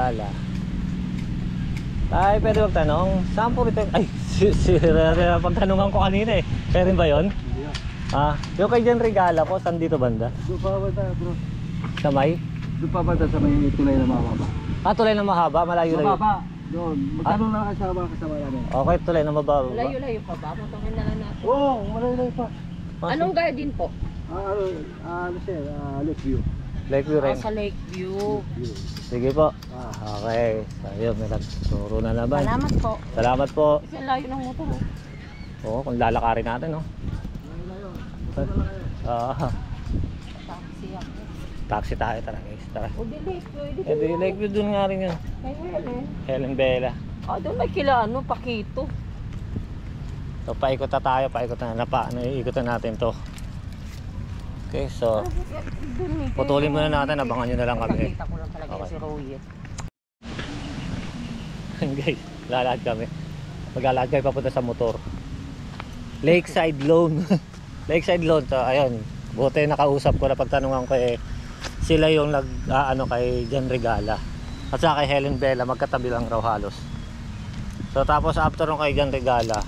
Regala. Ay, pwede magtanong, saan po rito? Ay, pagtanungan ko kanina eh. Kaya rin ba yun? Yung kay Jan Regala po, saan dito banda? Doon pa banda bro. Sa may? Doon pa banda sa may tulay na mababa. Tulay na mahaba, malayo-layo. Mababa, doon. Magtanong lang kasama namin. Okay, tulay na mababa. Malayo-layo pa ba? Matungin na lang natin. Oo, malayo-layo pa. Anong garden po? Ano siya, Lakeview. Lakeview rin. Sa Lakeview. Sige po. Okay. So, yun, may nagturo na naman. Salamat po. Salamat po. Kasi layo ng motor. Oo, kung lalakarin natin, no? Taxi ako. Taxi tayo, tara guys. Tara. O di Lakeview. Di Lakeview dun nga rin yun. Kay Helen. Helen Bella. Doon may kila Pakito. So, paikot na tayo, paikot na. Iikutan natin to. Okay, so putulin muna natin, abangan nyo na lang kami. Nakita ko lang talaga si Royet. Guys, lalakad kami. Maglalakad kayo papunta sa motor. Lakeside Loan. Lakeside Loan. So, ayun. Buti nakausap ko na pagtanungan ko eh. Sila yung kay Jan Regala. At saka kay Helen Bella, magkatabi lang raw halos. So tapos after nung kay Jan Regala,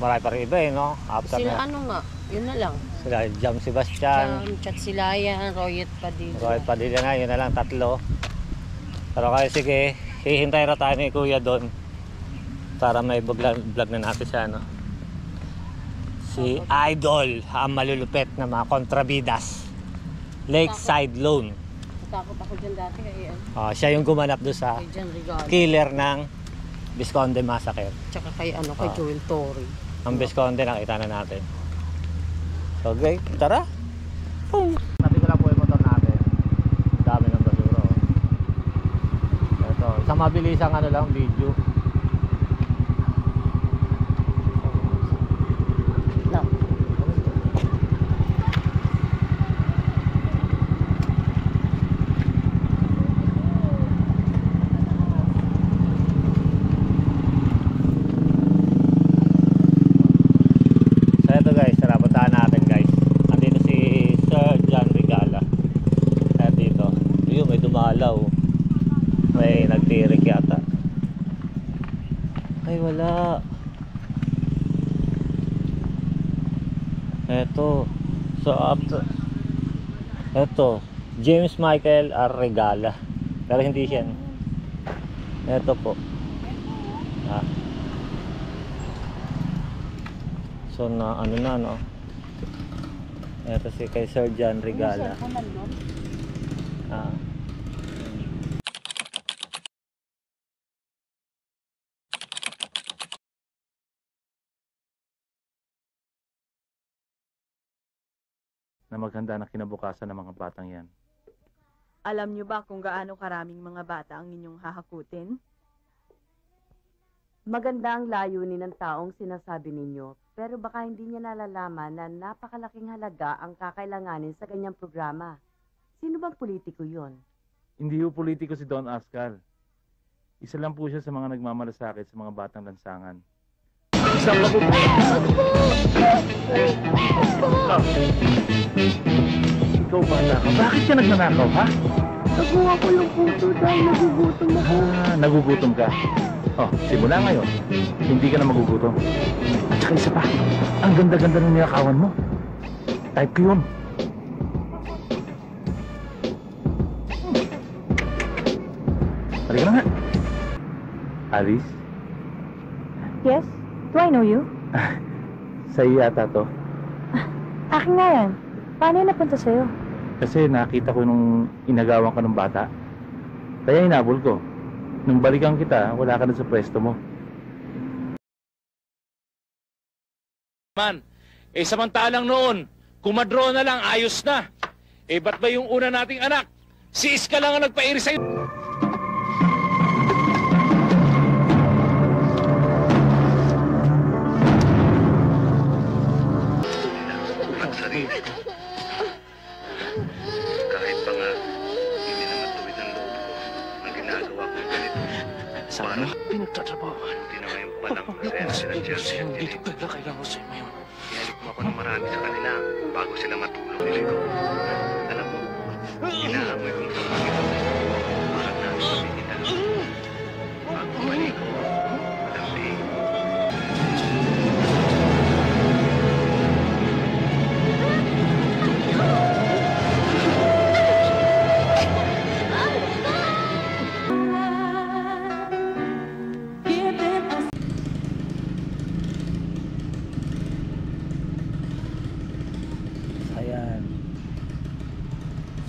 marami pa rin iba eh, no? After Sila nga, yun na lang. Sila Jam Sebastian, Chat Silayan, Royet Padilla. Royet Padilla na, yun na lang, tatlo. Pero kaya sige, hihintay na tayo ni Kuya doon para may vlog na natin siya, no? Si Idol, ang malulupet na mga kontrabidas. Lakeside Loan. Natakot ako dyan dati kay Siya yung gumanap doon sa Jan Regala. killer ng Visconde Massacre. Tsaka kay Joel Torre. Ang Visconde nakita na natin. So okay, tara. Boom. Sabi ko lang po yung motor natin. Dami ng basura. Ito, isang mabilisang lang video. May nagtirik yata. Ay wala. Eto. So after eto, James Michael R. Regala. Pero hindi siya. Eto po. So na no. Eto si kay Sir Jan Regala. Na maghanda na kinabukasan ng mga batang yan. Alam nyo ba kung gaano karaming mga bata ang inyong hahakutin? Maganda ang layunin ng taong sinasabi ninyo, pero baka hindi niya nalalaman na napakalaking halaga ang kakailanganin sa kanyang programa. Sino bang politiko yon? Hindi po politiko si Don Oscar. Isa lang po siya sa mga nagmamalasakit sa mga batang lansangan. Isang Ikaw bata ka, bakit ka nagnanakaw, ha? Nakuha ko yung puso dahil nagugutom ako. Nagugutom ka. Simula ngayon, hindi ka na magugutom. At saka isa pa, ang ganda-ganda ng nilakawan mo. Type ko yun. Halika na nga. Alice? Yes? Do I know you? Sa'yo yata to. Akin nga yan. Paano yung napunta sa'yo? Kasi nakita ko nung inagawan ka ng bata. Kaya hinabol ko. Nung balikan kita, wala ka na sa pwesto mo. Samantalang noon, kumadro na lang, ayos na. Ba't ba yung una nating anak? Si Iska lang ang nagpairi sa'yo. Kahit pa nga, hindi na matuwid ang loob ko ang ginagawa ko ganito. Saan mo pinagtatrabahan? Hindi na ngayong panang masaya sila Chelsea at Jenny. Pwede kailangan ko sa'yo ngayon. Hinalik mo ako ng marami sa kanila bago sila matulog nila ko. Alam mo, inaamoy kong pangangit ako.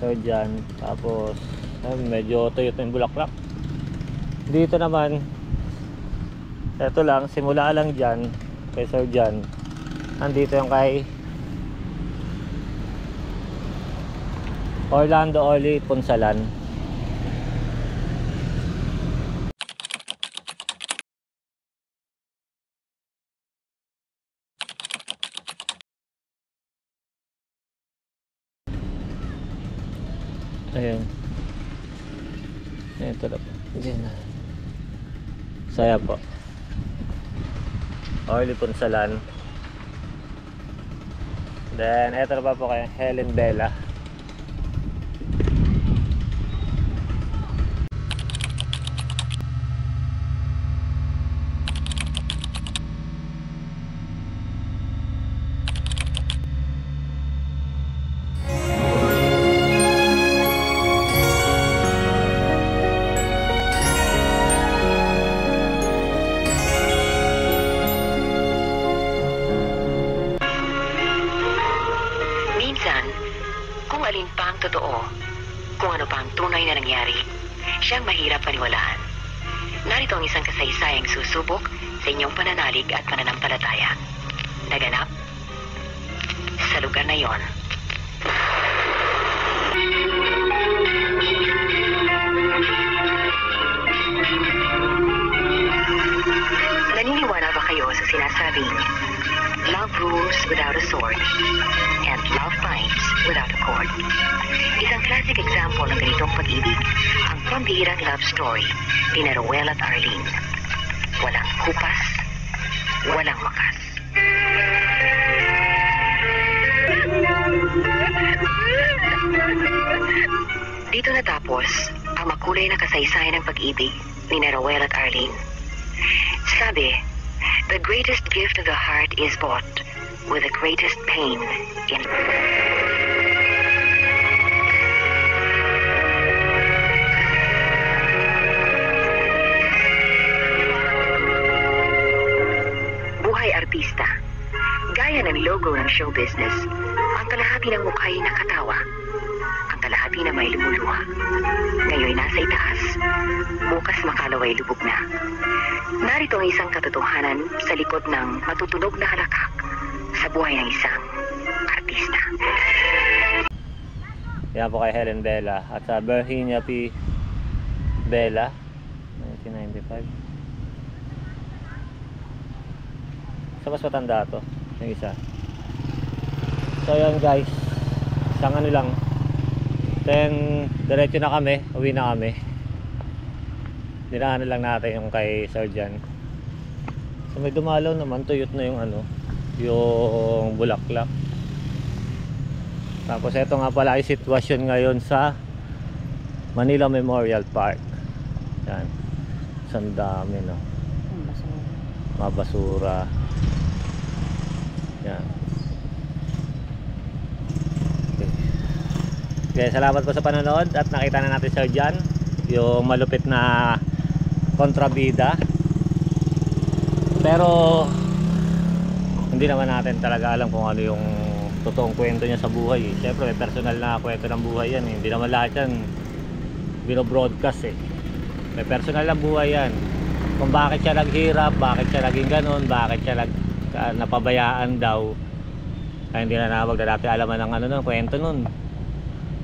Surgeon. Tapos medyo tuyot na yung bulaklak. Dito naman, eto lang, simula lang dyan kay Surgeon. Andito yung kay Orlando Oli Punsalan. Ayun. Ito na po. Diyan na. Saya po. Orly Punsalan. Then, ito na pa po kay Helen Bella. alin pa ang totoo, kung ano pa ang tunay na nangyari, siyang mahirap paniwalaan. Narito ang isang kasaysayang susubok sa inyong pananalig at pananampalataya. Naganap sa lugar na yon. Naniniwala ba kayo sa sinasabing love rules without a sword and love binds without a cord? Isang classic example ng ganitong pag-ibig ang pambihirang love story ni Ruel at Arlene. Walang kupas, walang wakas. Dito natapos ang makulay na kasaysayan ng pag-ibig ni Ruel at Arlene. Sabi, the greatest gift of the heart is bought with the greatest pain in... Buhay artista. Gaya ng logo ng show business, ang kalahati ng mukha'y nakatawa, ang kalahati na may lumuluha. Ngayon nasa itaas, bukas makalaway lubog na. Narito ang isang katotohanan sa likod ng matutunog na halakak sa buhay ng isang artista. Yan po kay Helen Bella at sa Virginia P. Bella 1995. So mas matanda to yung isa. So yun guys, isang ano lang, then diretso na kami, uwi na kami. Dinaanan lang natin yung kay Surgeon. So may dumalaw naman, tuyot na yung ano, yung bulaklak. Tapos ito nga pala yung sitwasyon ngayon sa Manila Memorial Park. Yan, isang dami no, mabasura. Yan. Okay, salamat po sa panonood at nakita na natin Surgeon, yung malupit na kontrabida. Pero hindi naman natin talaga alam kung ano yung totoong kwento niya sa buhay. Siyempre may personal na kwento ng buhay yan. Hindi naman lahat yan binobroadcast eh. May personal na buhay yan. Kung bakit siya naghirap, bakit siya naging ganun, bakit siya napabayaan daw. Kaya hindi na dati alaman ng ano nun, kwento nun.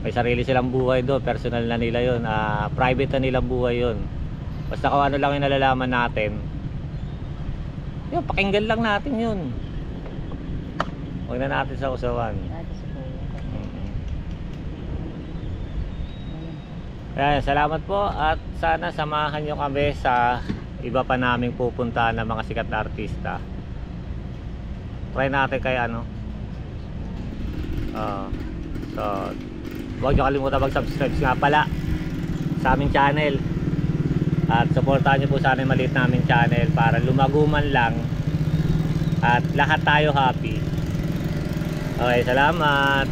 May sarili silang buhay doon, personal na nila yun, private na nilang buhay yun. Basta kung ano lang yung nalalaman natin, yun, pakinggan lang natin yun. Huwag na natin sa usawan. Ayan, salamat po at sana samahan nyo kami sa iba pa naming pupuntahan ng mga sikat na artista. Try natin kay ano. So huwag nyo kalimutan mag-subscribe nga pala sa aming channel. At supportahan nyo po sana yung maliit naming channel para lumaguman lang at lahat tayo happy. Okay, salamat.